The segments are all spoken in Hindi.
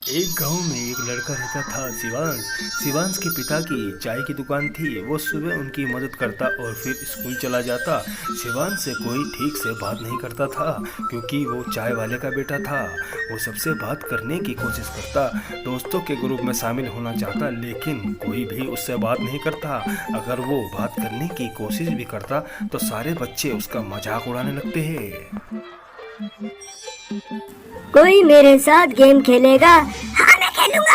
एक गांव में एक लड़का रहता था शिवांश। शिवांश के पिता की चाय की दुकान थी। वो सुबह उनकी मदद करता और फिर स्कूल चला जाता। शिवांश से कोई ठीक से बात नहीं करता था क्योंकि वो चाय वाले का बेटा था। वो सबसे बात करने की कोशिश करता, दोस्तों के ग्रुप में शामिल होना चाहता, लेकिन कोई भी उससे बात नहीं करता। अगर वो बात करने की कोशिश भी करता तो सारे बच्चे उसका मजाक उड़ाने लगते हैं। कोई मेरे साथ गेम खेलेगा? हाँ मैं खेलूंगा।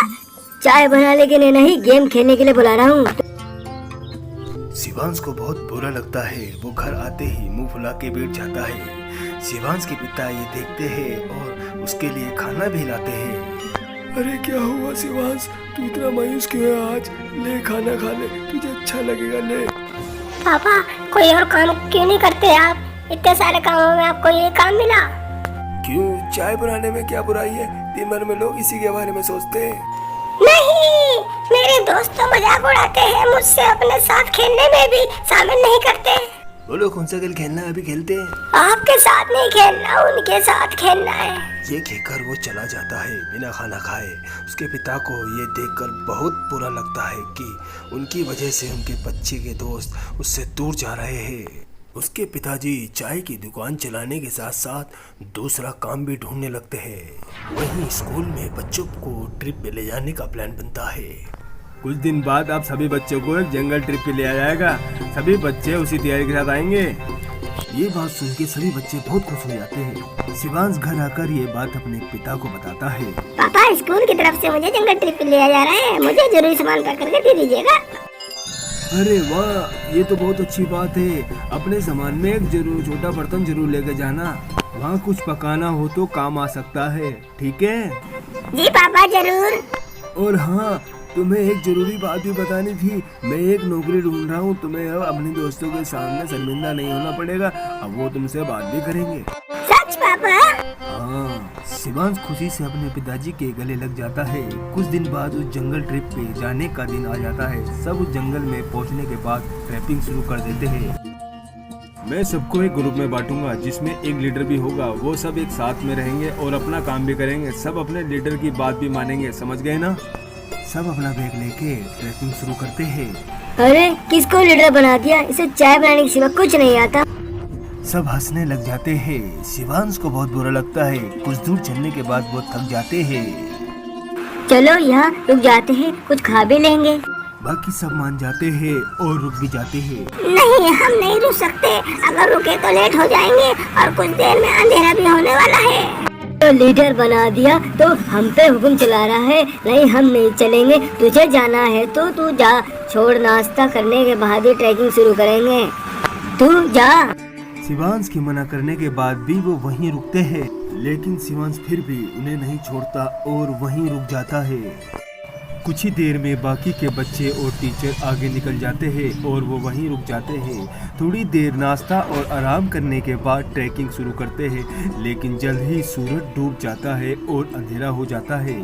चाय बनाने के लिए नहीं, गेम खेलने के लिए बुला रहा हूँ। शिवांश को बहुत बुरा लगता है। वो घर आते ही मुंह फुला के बैठ जाता है। शिवांश के पिता ये देखते हैं और उसके लिए खाना भी लाते हैं। अरे क्या हुआ शिवांश, तू इतना मायूस क्यों है आज? ले खाना खा ले, तुझे अच्छा लगेगा, ले। पापा कोई और काम क्यों नहीं करते आप? इतने सारे कामों में आपको ये काम मिला। क्यों, चाय बनाने में क्या बुराई है? दिन भर में लोग इसी के बारे में सोचते हैं। नहीं, मेरे दोस्त तो मजाक उड़ाते हैं, मुझसे अपने साथ खेलने में भी शामिल नहीं करते। बोलो कौन सा खेल खेलना है? अभी खेलते हैं। आपके साथ नहीं खेलना, उनके साथ खेलना है। ये कहकर वो चला जाता है बिना खाना खाए। उसके पिता को ये देखकर बहुत बुरा लगता है कि उनकी वजह से उनके बच्चे के दोस्त उससे दूर जा रहे हैं। उसके पिताजी चाय की दुकान चलाने के साथ साथ दूसरा काम भी ढूंढने लगते हैं। वहीं स्कूल में बच्चों को ट्रिप पे ले जाने का प्लान बनता है। कुछ दिन बाद आप सभी बच्चों को एक जंगल ट्रिप पे ले आ जाएगा। सभी बच्चे उसी तैयारी के साथ आएंगे। ये बात सुन के सभी बच्चे बहुत खुश हो जाते हैं। शिवांश घर आकर ये बात अपने पिता को बताता है। पापा स्कूल की तरफ से मुझे जंगल ट्रिप पे ले जा रहा है, मुझे जरूरी सामान पैक करके दे दीजिएगा। अरे वाह, ये तो बहुत अच्छी बात है। अपने सामान में एक जरूर छोटा बर्तन जरूर लेकर जाना। वहाँ कुछ पकाना हो तो काम आ सकता है, ठीक है? जी पापा जरूर। और हाँ, तुम्हें एक जरूरी बात भी बतानी थी। मैं एक नौकरी ढूंढ रहा हूँ। तुम्हें अब अपने दोस्तों के सामने शर्मिंदा नहीं होना पड़ेगा। अब वो तुमसे बात भी करेंगे। सच पापा? हाँ। शिवांश खुशी से अपने पिताजी के गले लग जाता है। कुछ दिन बाद उस जंगल ट्रिप पे जाने का दिन आ जाता है। सब उस जंगल में पहुंचने के बाद ट्रैपिंग शुरू कर देते हैं। मैं सबको एक ग्रुप में बांटूंगा जिसमें एक लीडर भी होगा। वो सब एक साथ में रहेंगे और अपना काम भी करेंगे। सब अपने लीडर की बात भी मानेंगे, समझ गए ना? सब अपना बैग लेके ट्रैकिंग शुरू करते हैं। अरे किसको लीडर बना दिया? इसे चाय बनाने के सिवा कुछ नहीं आता। सब हंसने लग जाते हैं। शिवांश को बहुत बुरा लगता है। कुछ दूर चलने के बाद वो थक जाते हैं। चलो यहाँ रुक जाते हैं, कुछ खा भी लेंगे। बाकी सब मान जाते हैं और रुक भी जाते हैं। नहीं, हम नहीं रुक सकते। अगर रुके तो लेट हो जाएंगे और कुछ देर में अंधेरा भी होने वाला है। तो लीडर बना दिया तो हम पे हुक्म चला रहा है। नहीं, हम नहीं चलेंगे। तुझे जाना है तो तू जा। छोड़, नाश्ता करने के बाद ही ट्रैकिंग शुरू करेंगे। तू जा। शिवांश की मना करने के बाद भी वो वहीं रुकते हैं, लेकिन शिवांश फिर भी उन्हें नहीं छोड़ता और वहीं रुक जाता है। कुछ ही देर में बाकी के बच्चे और टीचर आगे निकल जाते हैं और वो वहीं रुक जाते हैं। थोड़ी देर नाश्ता और आराम करने के बाद ट्रैकिंग शुरू करते हैं, लेकिन जल्द ही सूरज डूब जाता है और अंधेरा हो जाता है।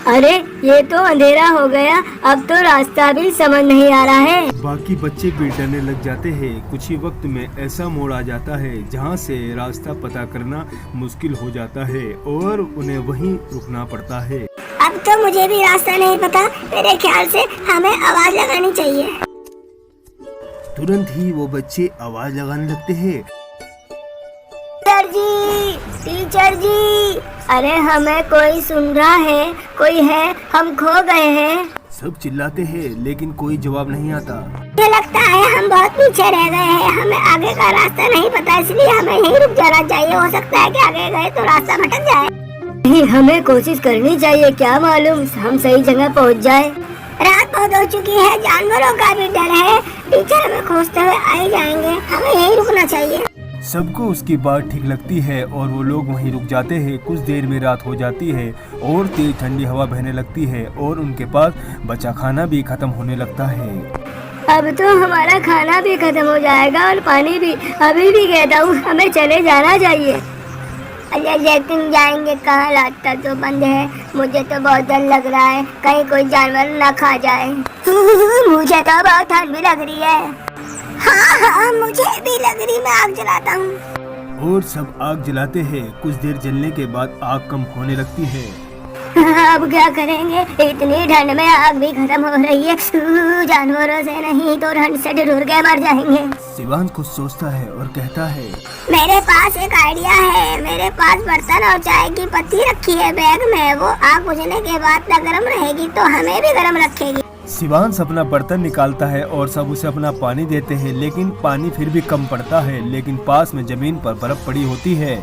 अरे ये तो अंधेरा हो गया, अब तो रास्ता भी समझ नहीं आ रहा है। बाकी बच्चे भी डरने लग जाते हैं। कुछ ही वक्त में ऐसा मोड़ आ जाता है जहाँ से रास्ता पता करना मुश्किल हो जाता है और उन्हें वहीं रुकना पड़ता है। अब तो मुझे भी रास्ता नहीं पता। मेरे ख्याल से हमें आवाज लगानी चाहिए। तुरंत ही वो बच्चे आवाज लगाने लगते हैं। टीचर जी, टीचर जी, अरे हमें कोई सुन रहा है? कोई है? हम खो गए हैं। सब चिल्लाते हैं लेकिन कोई जवाब नहीं आता। मुझे लगता है हम बहुत पीछे रह गए हैं। हमें आगे का रास्ता नहीं पता, इसलिए हमें यहीं रुक जाना चाहिए। हो सकता है कि आगे गए तो रास्ता भटक जाए। नहीं, हमें कोशिश करनी चाहिए। क्या मालूम हम सही जगह पहुंच जाए। रात बहुत हो चुकी है, जानवरों का भी डर है। टीचर हमें खोजते हुए आ ही जाएंगे। हमें यहीं रुकना चाहिए। सबको उसकी बात ठीक लगती है और वो लोग वहीं रुक जाते हैं। कुछ देर में रात हो जाती है और तेज ठंडी हवा बहने लगती है और उनके पास बचा खाना भी खत्म होने लगता है। अब तो हमारा खाना भी खत्म हो जाएगा और पानी भी। अभी भी कहता हूँ हमें चले जाना चाहिए। लेकिन जाएंगे कहाँ? रास्ता तो बंद है। मुझे तो बहुत डर लग रहा है, कहीं कोई जानवर ना खा जाए। मुझे तो बहुत ठंड भी लग रही है। हाँ, मुझे भी लग रही। मैं आग जलाता हूँ। और सब आग जलाते हैं। कुछ देर जलने के बाद आग कम होने लगती है। अब क्या करेंगे? इतनी ठंड में आग भी खत्म हो रही है। जानवरों से नहीं तो ठंड से ढुर के मर जाएंगे। शिवांश कुछ सोचता है और कहता है, मेरे पास एक आइडिया है। मेरे पास बर्तन और चाय की पत्ती रखी है बैग में। वो आग बुझने के बाद तक गर्म रहेगी तो हमें भी गर्म रखेगी। शिवांश अपना बर्तन निकालता है और सब उसे अपना पानी देते हैं, लेकिन पानी फिर भी कम पड़ता है। लेकिन पास में जमीन पर बर्फ पड़ी होती है।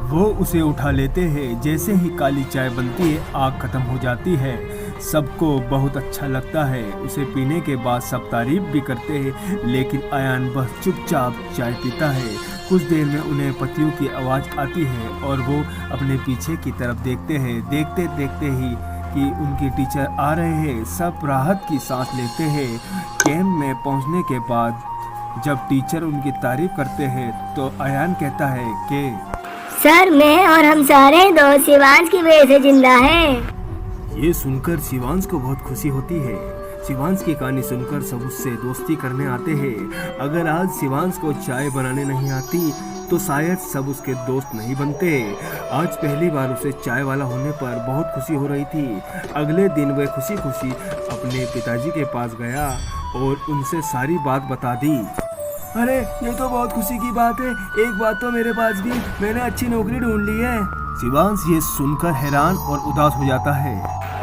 वो उसे उठा लेते हैं। जैसे ही काली चाय बनती है, आग खत्म हो जाती है। सबको बहुत अच्छा लगता है। उसे पीने के बाद सब तारीफ भी करते हैं, लेकिन अयान बस चुपचाप चाय पीता है। कुछ देर में उन्हें पत्तियों की आवाज आती है और वो अपने पीछे की तरफ देखते हैं। देखते देखते ही कि उनके टीचर आ रहे हैं। सब राहत की सांस लेते हैं। कैंप में पहुंचने के बाद जब टीचर उनकी तारीफ करते हैं तो अयान कहता है कि सर, मैं और हम सारे दोस्त शिवांश की वजह से जिंदा हैं। ये सुनकर शिवांश को बहुत खुशी होती है। शिवांश की कहानी सुनकर सब उससे दोस्ती करने आते हैं। अगर आज शिवांश को चाय बनाने नहीं आती तो शायद सब उसके दोस्त नहीं बनते। आज पहली बार उसे चाय वाला होने पर बहुत खुशी हो रही थी। अगले दिन वह खुशी खुशी अपने पिताजी के पास गया और उनसे सारी बात बता दी। अरे ये तो बहुत खुशी की बात है। एक बात तो मेरे पास भी, मैंने अच्छी नौकरी ढूंढ ली है। शिवांश ये सुनकर हैरान और उदास हो जाता है।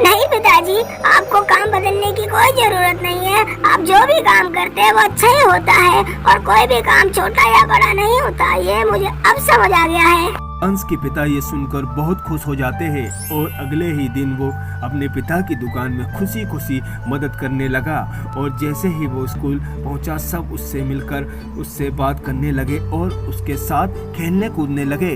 नहीं पिताजी, आपको काम बदलने की कोई जरूरत नहीं है। आप जो भी काम करते हैं वो अच्छा ही होता है और कोई भी काम छोटा या बड़ा नहीं होता। ये मुझे अब समझ आ गया है। शिवांश के पिता ये सुनकर बहुत खुश हो जाते हैं और अगले ही दिन वो अपने पिता की दुकान में खुशी खुशी मदद करने लगा। और जैसे ही वो स्कूल पहुंचा, सब उससे मिलकर उससे बात करने लगे और उसके साथ खेलने कूदने लगे।